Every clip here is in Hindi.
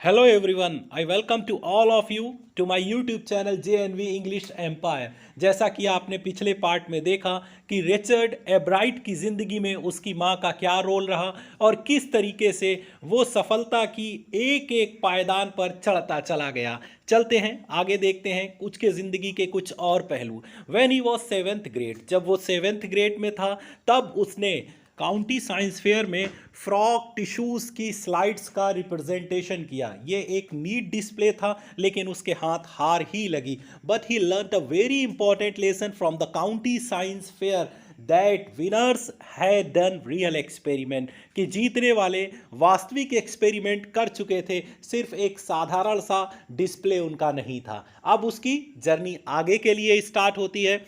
Hello everyone, I welcome to all of you to my YouTube channel JNV English Empire। जैसा कि आपने पिछले पार्ट में देखा कि रिचर्ड एब्राइट की ज़िंदगी में उसकी माँ का क्या रोल रहा और किस तरीके से वो सफलता की एक एक पायदान पर चढ़ता चला गया। चलते हैं आगे, देखते हैं उसके ज़िंदगी के कुछ और पहलू। When he was 7th grade, जब वो 7th ग्रेड में था तब उसने काउंटी साइंस फेयर में फ्रॉग टिश्यूज़ की स्लाइड्स का रिप्रेजेंटेशन किया। ये एक नीट डिस्प्ले था लेकिन उसके हाथ हार ही लगी। But he learn a very important lesson from the county science fair that winners had done real experiment, कि जीतने वाले वास्तविक एक्सपेरिमेंट कर चुके थे, सिर्फ एक साधारण सा डिस्प्ले उनका नहीं था। अब उसकी जर्नी आगे के लिए स्टार्ट होती है।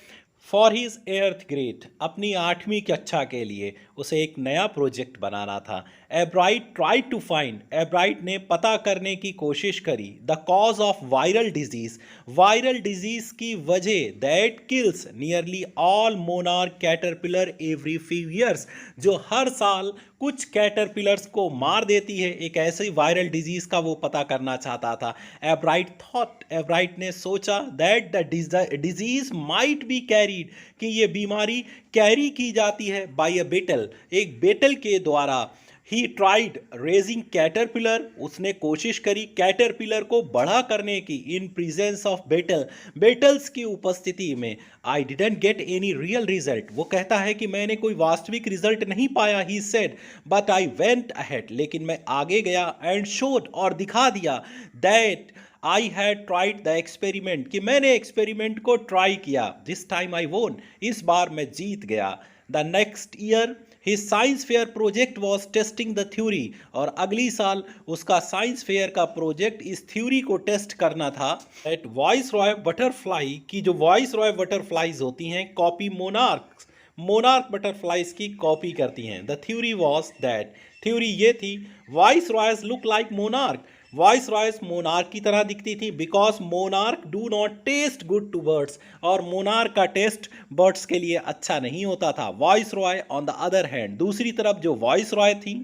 फॉर हिज 8th ग्रेड, अपनी 8वीं कक्षा के लिए उसे एक नया प्रोजेक्ट बनाना था। Ebright try to find, Ebright ने पता करने की कोशिश करी the cause of viral disease, viral disease की वजह that kills nearly all monarch caterpillar every few years, जो हर साल कुछ कैटरपिलर्स को मार देती है। एक ऐसी वायरल डिजीज का वो पता करना चाहता था। एब्राइट थॉट, एब्राइट ने सोचा that the disease might be carried, कि ये बीमारी कैरी की जाती है बाय अ बेटल, एक बेटल के द्वारा। ही ट्राइड रेजिंग कैटरपिलर, उसने कोशिश करी कैटरपिलर को बड़ा करने की in presence of beetle, beetles की उपस्थिति में। I didn't get any real result, वो कहता है कि मैंने कोई वास्तविक रिजल्ट नहीं पाया। He said but I went ahead, लेकिन मैं आगे गया एंड शोड, और दिखा दिया that I had tried the experiment, कि मैंने एक्सपेरिमेंट को ट्राई किया। दिस टाइम आई वोन, इस बार मैं जीत गया। The next year his science fair project was testing the theory, और अगली साल उसका साइंस फेयर का प्रोजेक्ट इस थ्योरी को टेस्ट करना था। एट वॉइस रॉय बटरफ्लाई, की जो वॉइस रॉय बटरफ्लाईज होती हैं कॉपी मोनार्क, मोनार्क बटरफ्लाईज की कॉपी करती हैं। The theory was that, theory ये थी viceroys look like monarch, viceroys monarch की तरह दिखती थी, because monarch do not taste good to birds, और मोनार्क का टेस्ट बर्ड्स के लिए अच्छा नहीं होता था। Viceroy on the other hand, दूसरी तरफ जो वॉइस रॉय थी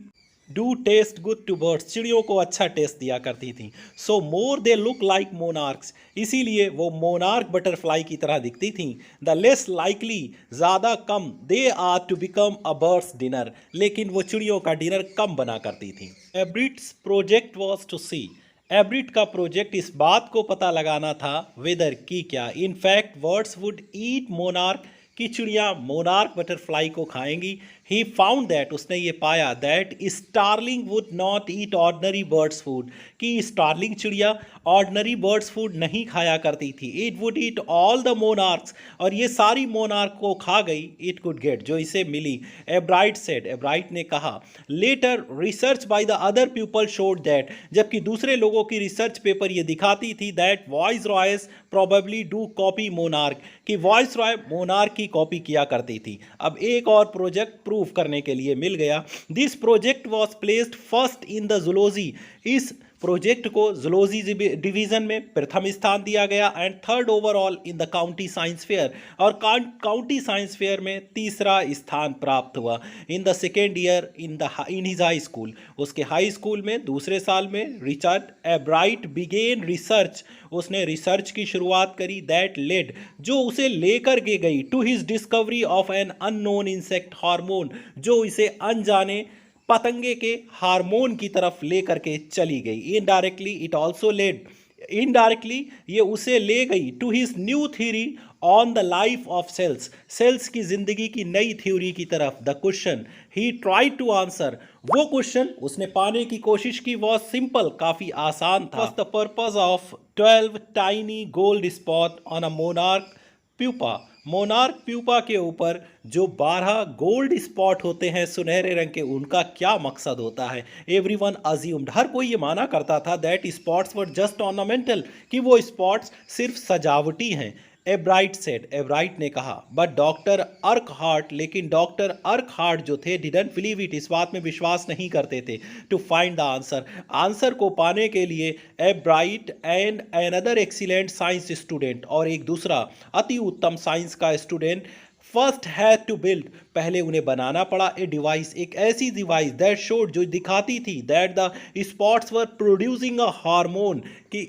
do taste good to birds, चिड़ियों को अच्छा टेस्ट दिया करती थी। सो मोर दे लुक लाइक मोनार्क्स, इसीलिए वो मोनार्क बटरफ्लाई की तरह दिखती थी। द लेस लाइकली, ज़्यादा कम, they are to become a bird's dinner, लेकिन वो चिड़ियों का डिनर कम बना करती थी। Ebright's project was to see, Ebright का प्रोजेक्ट इस बात को पता लगाना था वेदर की क्या in fact birds would eat monarch, कि चिड़िया मोनार्क बटरफ्लाई को खाएंगी। ही फाउंड दैट, उसने ये पाया that starling would not eat ordinary birds food, कि स्टारलिंग चिड़िया ऑर्डनरी बर्ड्स फूड नहीं खाया करती थी। It would eat all the monarchs, और ये सारी मोनार्क को खा गई। इट कुड गेट, जो इसे मिली। एब्राइट सेड, एब्राइट ने कहा। Later research by the other people showed that, जबकि दूसरे लोगों की रिसर्च पेपर ये दिखाती थी that viceroys probably do copy monarch, कि वॉइस रॉय मोनार्क की कॉपी किया करती थी। अब एक और प्रोजेक्ट प्रूव करने के लिए मिल गया। This project was placed first in the zoology, इस प्रोजेक्ट को जूलॉजी डिवीजन में प्रथम स्थान दिया गया, and third overall in the county science fair, और काउंटी साइंस फेयर में तीसरा स्थान प्राप्त हुआ। In the second year in his high school, उसके हाई स्कूल में दूसरे साल में रिचर्ड एब्राइट बिगेन रिसर्च, उसने रिसर्च की शुरुआत करी दैट लेड, जो उसे लेकर के गई to his discovery of an unknown insect hormone, जो इसे अनजाने पतंगे के हार्मोन की तरफ लेकर के चली गई। Indirectly it also led, indirectly ये उसे ले गई to his new theory on the life of cells, cells की जिंदगी की नई थ्योरी की तरफ। The question he try to answer, वो क्वेश्चन उसने पाने की कोशिश की वॉज सिंपल, काफी आसान था। The purpose of 12 tiny gold spot on a monarch pupa, monarch pupa के ऊपर जो 12 गोल्ड स्पॉट होते हैं सुनहरे रंग के, उनका क्या मकसद होता है। एवरीवन अज्यूम्ड, हर कोई ये माना करता था that spots were just ornamental, कि वो स्पॉट्स सिर्फ सजावटी हैं। एब्राइट सेड, एब्राइट ने कहा। बट डॉक्टर अर्कहार्ट, लेकिन डॉक्टर अर्कहार्ट जो थे डिडंट बिलीव इट, इस बात में विश्वास नहीं करते थे। To find the answer, answer को पाने के लिए Ebright and another excellent science student, और एक दूसरा अति उत्तम साइंस का student first had to build, पहले उन्हें बनाना पड़ा ए डिवाइस, एक ऐसी डिवाइस दैट शोड, जो दिखाती थी that the spots were producing a hormone, कि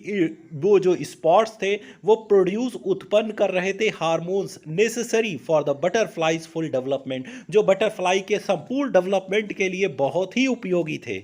वो जो स्पॉट्स थे वो प्रोड्यूस उत्पन्न कर रहे थे hormones necessary for the butterflies full development, जो बटरफ्लाई के संपूर्ण डेवलपमेंट के लिए बहुत ही उपयोगी थे।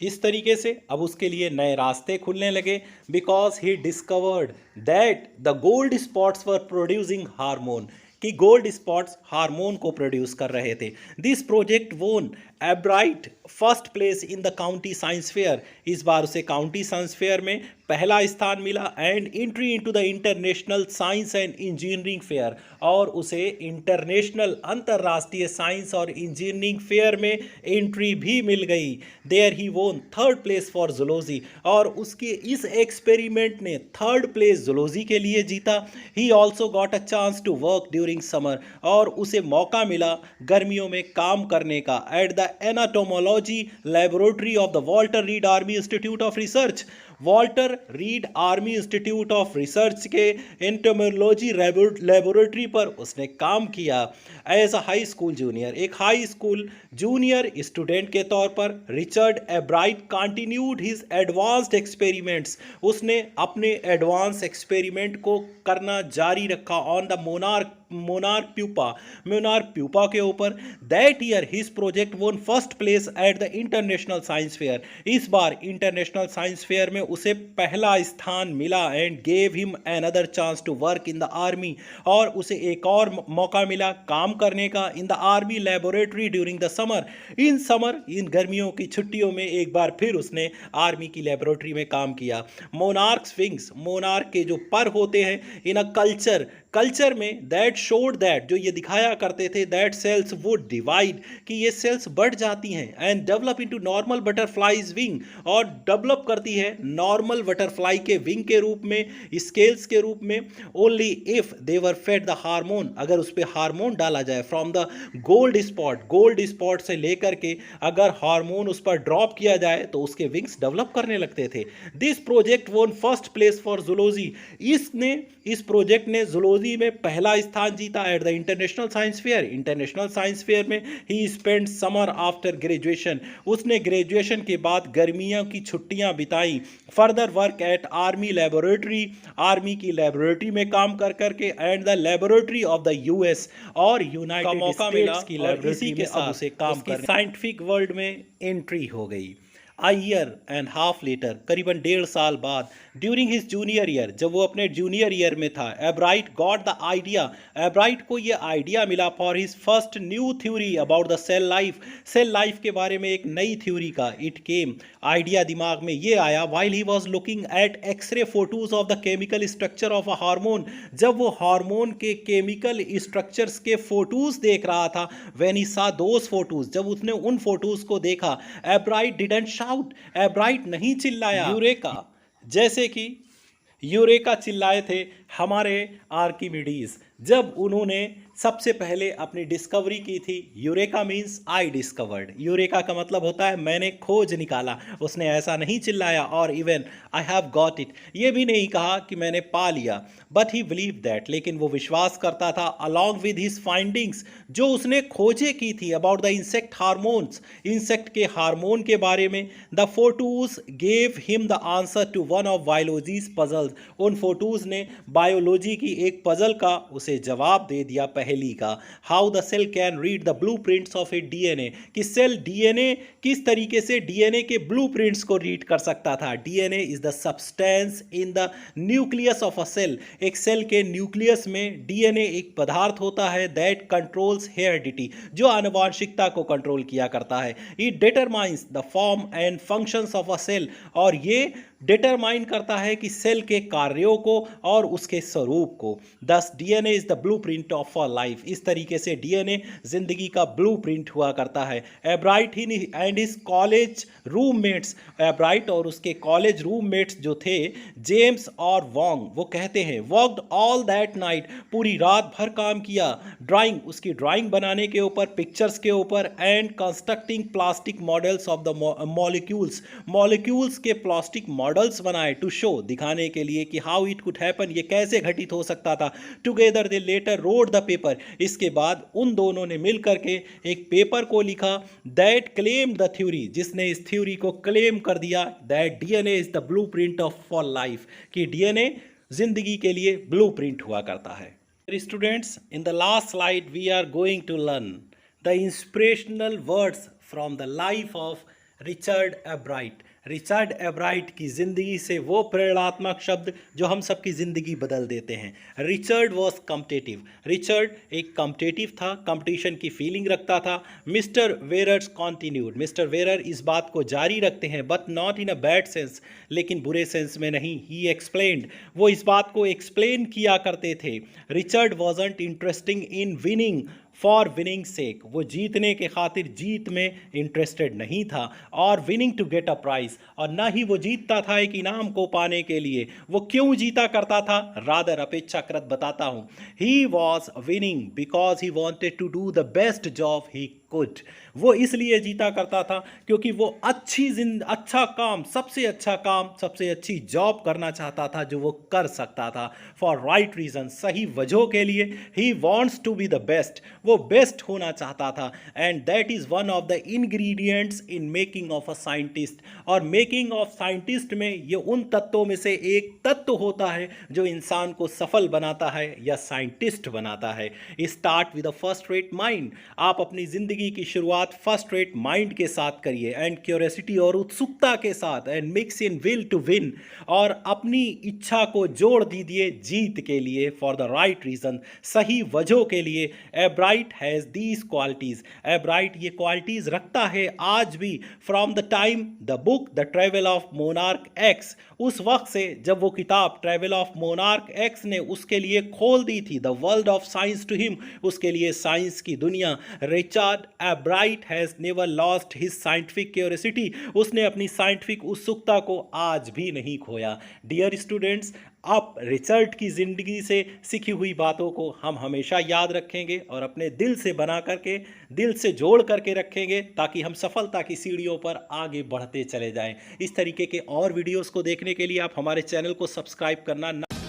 इस तरीके से अब उसके लिए नए रास्ते खुलने लगे, because he discovered that the gold spots were producing hormone, कि गोल्ड स्पॉट्स हार्मोन को प्रोड्यूस कर रहे थे। दिस प्रोजेक्ट वोन एब्राइट first place in the county science fair, इस बार उसे काउंटी साइंस फेयर में पहला स्थान मिला, and entry into the international science and engineering fair, और उसे इंटरनेशनल अंतर्राष्ट्रीय साइंस और इंजीनियरिंग फेयर में एंट्री भी मिल गई। देयर ही वोन थर्ड प्लेस फॉर जूलॉजी, और उसके इस एक्सपेरिमेंट ने थर्ड प्लेस जूलॉजी के लिए जीता। He also got a chance to work during summer, और उसे मौका मिला गर्मियों में काम करने का at the entomology laboratory of the Walter Reed Army Institute of Research. Walter Reed Army Institute of Research के एंटोमोलॉजी लेबोरेटरी पर उसने काम किया as a high school junior, एक हाई स्कूल जूनियर स्टूडेंट के तौर पर। Richard Ebright continued his advanced experiments, उसने अपने एडवांस एक्सपेरिमेंट को करना जारी रखा ऑन द मोनार्क प्यूपा के ऊपर। दैट ईयर हिज प्रोजेक्ट वोन first place at the international science fair, इस बार इंटरनेशनल साइंस फेयर में उसे पहला स्थान मिला, and gave him another chance to work in the army, और उसे एक और मौका मिला काम करने का in the army laboratory during the summer, in गर्मियों की छुट्टियों में एक बार फिर उसने आर्मी की लेबोरेटरी में काम किया। मोनार्क्स विंग्स, मोनार्क के जो पर होते हैं इन अ कल्चर में, दैट शोड दैट, जो ये दिखाया करते थे दैट सेल्स वुड डिवाइड, कि ये सेल्स बढ़ जाती हैं, and develop into normal butterflies wing, और डेवलप करती है नॉर्मल बटरफ्लाई के विंग के रूप में, स्केल्स के रूप में, only if they were fed the hormone, अगर उस पर हार्मोन डाला जाए फ्रॉम द गोल्ड स्पॉट से लेकर के अगर हार्मोन उस पर ड्रॉप किया जाए तो उसके विंग्स डेवलप करने लगते थे। दिस प्रोजेक्ट वोन फर्स्ट प्लेस फॉर जूलॉजी, इस प्रोजेक्ट ने जूलॉजी में पहला स्थान जीता at the international science fair में। ही स्पेंड समर आफ्टर ग्रेजुएशन, उसने ग्रेजुएशन के बाद गर्मियों की छुट्टियां बिताई। फर्दर वर्क एट आर्मी की लेबोरेटरी में काम कर करके, and the laboratory of the US, और यूनाइटेड स्टेट्स की लेबोरेटरी में अब उसे काम करने साइंटिफिक वर्ल्ड में एंट्री हो गई। A year and half later, करीबन 1.5 साल बाद, ड्यूरिंग हिज जूनियर ईयर, जब वो अपने जूनियर ईयर में था, Ebright got the idea, Ebright को ये आइडिया मिला for his first new theory about the cell life के बारे में एक नई थ्योरी का। इट केम, आइडिया दिमाग में ये आया while he was looking at X-ray photos of the chemical structure of a hormone, जब वो हार्मोन के केमिकल स्ट्रक्चर्स के फोटोज देख रहा था। व्हेन ही सा दोज फोटोज, जब उसने उन फोटोज को देखा, एब्राइट डिडंट शाउट, एब्राइट नहीं चिल्लाया यूरेका, जैसे कि यूरेका चिल्लाए थे हमारे आर्किमिडीज जब उन्होंने सबसे पहले अपनी डिस्कवरी की थी। Eureka means I discovered, eureka का मतलब होता है मैंने खोज निकाला। उसने ऐसा नहीं चिल्लाया और even I have got it, ये भी नहीं कहा कि मैंने पा लिया। बट ही बिलीव दैट, लेकिन वो विश्वास करता था अलॉन्ग विद हिज फाइंडिंग्स, जो उसने खोजें की थी about the insect hormones, insect के हार्मोन के बारे में। The photos gave him the answer to one of biology's puzzles, उन फोटोज ने बायोलॉजी की एक पजल का उसे जवाब दे दिया, पहेली का। How the cell can read the blueprints of a DNA, कि सेल डीएनए किस तरीके से डीएनए के ब्लूप्रिंट्स को रीड कर सकता था। DNA is the substance in the nucleus of a cell, एक सेल के न्यूक्लियस में डीएनए एक पदार्थ होता है दैट कंट्रोल्स हेरिडिटी, जो आनुवांशिकता को कंट्रोल किया करता है। It determines the form and functions of a cell, और ये डिटरमाइन करता है कि सेल के कार्यों को और उसके स्वरूप को। दस DNA is the blueprint of a life, इस तरीके से डीएनए जिंदगी का ब्लूप्रिंट हुआ करता है। एब्राइट एंड हिज कॉलेज रूममेट्स, एब्राइट और उसके कॉलेज रूममेट्स जो थे जेम्स और वोंग, वो कहते हैं वर्कड ऑल दैट नाइट, पूरी रात भर काम किया। ड्राइंग, उसकी ड्राइंग बनाने के ऊपर, पिक्चर्स के ऊपर, and constructing plastic models of the molecules के प्लास्टिक मॉडल्स बनाए टू शो, दिखाने के लिए कि हाउ इट कुड हैपन, ये कैसे घटित हो सकता था। Together they letter road the paper, इसके बाद उन दोनों ने मिल करके एक पेपर को लिखा दैट क्लेम द थ्योरी, जिसने इस थ्योरी को क्लेम कर दिया that DNA is the blueprint of for life, कि डीएनए जिंदगी के लिए ब्लूप्रिंट हुआ करता है। Students, in the last slide we are going to learn the inspirational words from the life of Richard एब्राइट। Richard एब्राइट की ज़िंदगी से वो प्रेरणात्मक शब्द जो हम सबकी ज़िंदगी बदल देते हैं। रिचर्ड वॉज कम्पिटिटिव, रिचर्ड एक कम्पिटिटिव था, कंपटीशन की फीलिंग रखता था। मिस्टर वेरर्स कॉन्टिन्यूड, मिस्टर वेरर इस बात को जारी रखते हैं but not in a bad sense, लेकिन बुरे सेंस में नहीं। ही एक्सप्लेन्ड, वो इस बात को एक्सप्लेन किया करते थे। Richard wasn't interesting in winning for winning sake, वो जीतने के खातिर जीत में इंटरेस्टेड नहीं था, और winning to get a prize, और ना ही वो जीतता था एक इनाम को पाने के लिए। वो क्यों जीता करता था, रादर अपेक्षाकृत बताता हूँ। He was winning because he wanted to do the best job he could, वो इसलिए जीता करता था क्योंकि वो अच्छा काम, सबसे अच्छा काम, सबसे अच्छी जॉब करना चाहता था जो वो कर सकता था। फॉर राइट रीजन, सही वजहों के लिए। He wants to be the best, वो बेस्ट होना चाहता था। And that is one of the ingredients in making of a scientist, और मेकिंग ऑफ साइंटिस्ट में ये उन तत्वों में से एक तत्व होता है जो इंसान को सफल बनाता है या साइंटिस्ट बनाता है। Start with a first rate mind, आप अपनी जिंदगी की शुरुआत फर्स्ट रेट माइंड के साथ करिए, एंड क्यूरियोसिटी और उत्सुकता के साथ, and mix in will to win, और अपनी इच्छा को जोड़ दीजिए जीत के लिए। फॉर द राइट रीजन, सही वजहों के लिए। एब्राइट हैज़ दीज क्वालिटीज, एब्राइट ये क्वालिटीज रखता है आज भी। From the time the book the travel of monarch x, उस वक्त से जब वो किताब ट्रेवल ऑफ मोनार्क एक्स ने उसके लिए खोल दी थी, the world of science to him, उसके लिए साइंस की दुनिया। Richard Ebright has never lost his scientific curiosity, उसने अपनी साइंटिफिक उत्सुकता को आज भी नहीं खोया। डियर स्टूडेंट्स, आप रिचर्ड की ज़िंदगी से सीखी हुई बातों को हम हमेशा याद रखेंगे और अपने दिल से बना करके, दिल से जोड़ करके रखेंगे, ताकि हम सफलता की सीढ़ियों पर आगे बढ़ते चले जाएं। इस तरीके के और वीडियोस को देखने के लिए आप हमारे चैनल को सब्सक्राइब करना ना